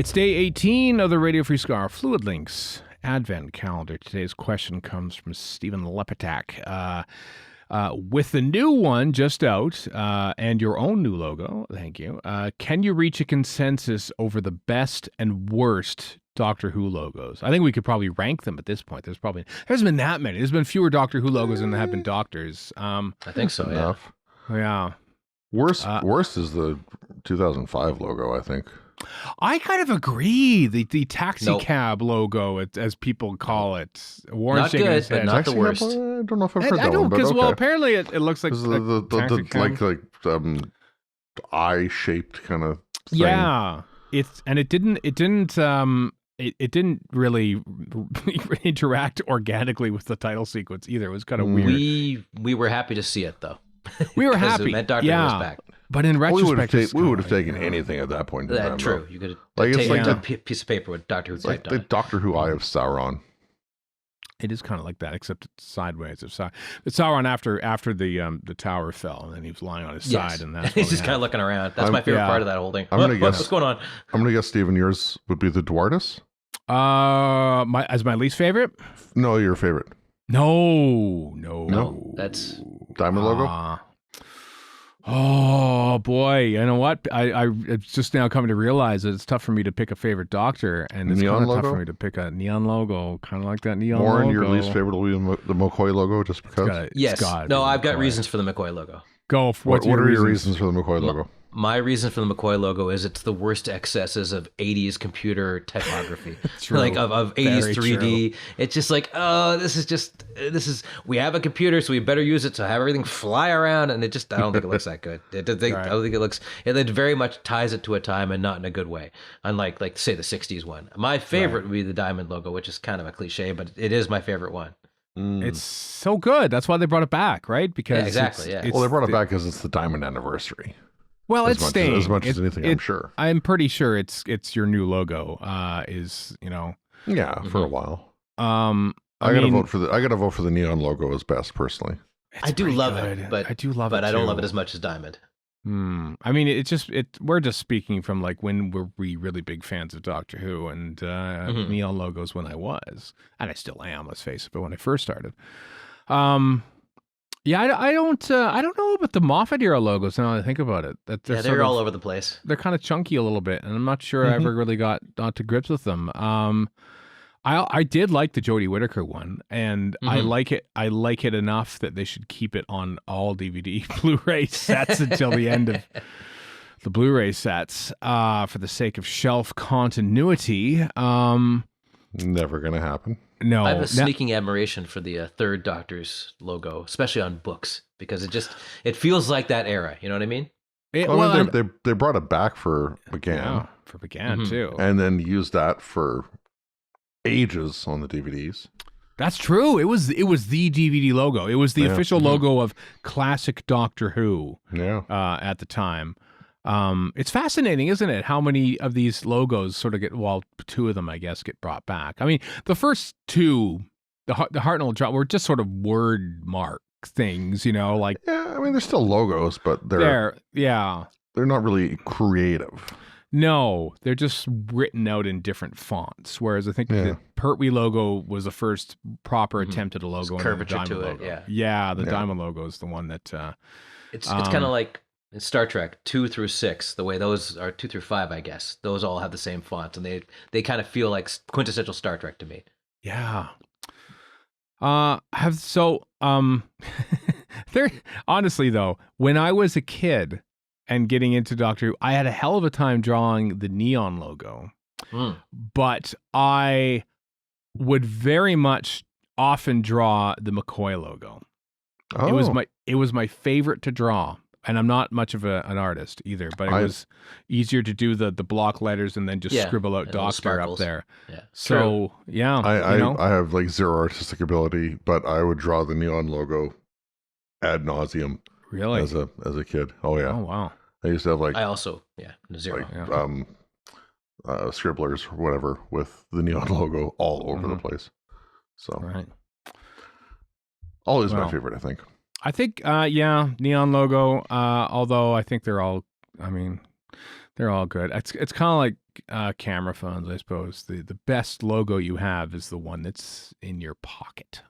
It's day 18 of the Radio Free Skaro Fluid Links Advent Calendar. Today's question comes from Stephen Lepetak. With the new one just out and your own new logo, thank you, can you reach a consensus over the best and worst Doctor Who logos? I think we could probably rank them at this point. There hasn't been that many. There's been fewer Doctor Who logos than there have been Doctors. I think so, enough. Yeah. Worst is the 2005 logo, I think. I kind of agree. The taxi cab logo, as people call it. Warren not good, but not the worst. I don't know if I've heard that one, but because okay. apparently it looks like the eye-shaped kind of thing. Yeah, it didn't really interact organically with the title sequence either. It was kind of weird. We were happy to see it though. We were happy. It meant Doctor Who was back. But in retrospect, we would have taken anything at that point in time. True. You could like take it's like a piece of paper with Doctor Who it's like typed the on it. Doctor Who Eye of Sauron. It is kind of like that, except it's sideways. But Sauron after the tower fell, and then he was lying on his side, and that's he's just kind of looking around. That's my favorite part of that whole thing. What's going on? I'm gonna guess, Stephen, yours would be the Duartus. My least favorite? No, your favorite. No. That's Diamond logo. Oh boy, you know what? It's just now coming to realize that it's tough for me to pick a favorite Doctor, and it's kind of tough for me to pick a neon logo, kind of like that neon logo. Your least favorite will be the McCoy logo, just because. Yes. No, I've got reasons for the McCoy logo. Go. What are your reasons for the McCoy logo? My reason for the McCoy logo is it's the worst excesses of 80s computer typography. Like of 80s 3D. True. It's just like, we have a computer, so we better use it to have everything fly around, and I don't think it looks that good. I don't think it very much ties it to a time and not in a good way. Unlike, say, the 60s one. My favorite would be the diamond logo, which is kind of a cliche, but it is my favorite one. It's so good. That's why they brought it back, right? Because exactly. Well, they brought it back because it's the diamond anniversary. Well, it's staying as much as anything. I'm sure. I'm pretty sure it's your new logo. Yeah, for a while. I gotta vote for the neon logo as best personally. I do love it, but I do love it, but I don't love it as much as Diamond. I mean, we're just speaking from like when were we really big fans of Doctor Who, and neon logos when I was, and I still am. Let's face it, but when I first started, yeah, I don't know about the Moffat era logos now that I think about it. They're all over the place. They're kind of chunky a little bit, and I'm not sure I ever really got to grips with them. I did like the Jodie Whittaker one, and I like it enough that they should keep it on all DVD Blu-ray sets until the end of the Blu-ray sets, for the sake of shelf continuity. Never gonna happen. No, I have a sneaking admiration for the Third Doctor's logo, especially on books, because it feels like that era. You know what I mean? They brought it back for McGann. Yeah, for McGann too, and then used that for ages on the DVDs. That's true. It was the DVD logo. It was the official logo of classic Doctor Who. Yeah. At the time. It's fascinating, isn't it? How many of these logos sort of two of them, I guess, get brought back. I mean, the first two, the Hartnell drop, were just sort of word mark things, like. Yeah, I mean, they're still logos, but they're not really creative. No, they're just written out in different fonts. Whereas I think the Pertwee logo was the first proper attempt at a logo. There's curvature and the to Diamond it, logo. Yeah, the Diamond logo is the one that. It's kind of like in Star Trek 2 through 6, the way those are 2 through 5, I guess. Those all have the same font, and they kind of feel like quintessential Star Trek to me. Yeah. Honestly though, when I was a kid and getting into Doctor Who, I had a hell of a time drawing the neon logo. But I would very much often draw the McCoy logo. Oh. It was my favorite to draw. And I'm not much of an artist either, but it was easier to do the block letters and then just scribble out Doctor up there. Yeah. So, I have like zero artistic ability, but I would draw the neon logo ad nauseum. Really? As a kid. Oh yeah. Oh wow. I used to have I also zero. Scribblers or whatever with the neon logo all over the place. So always my favorite, I think. I think neon logo, although I think they're all, They're all good. It's kind of like camera phones, I suppose. The best logo you have is the one that's in your pocket.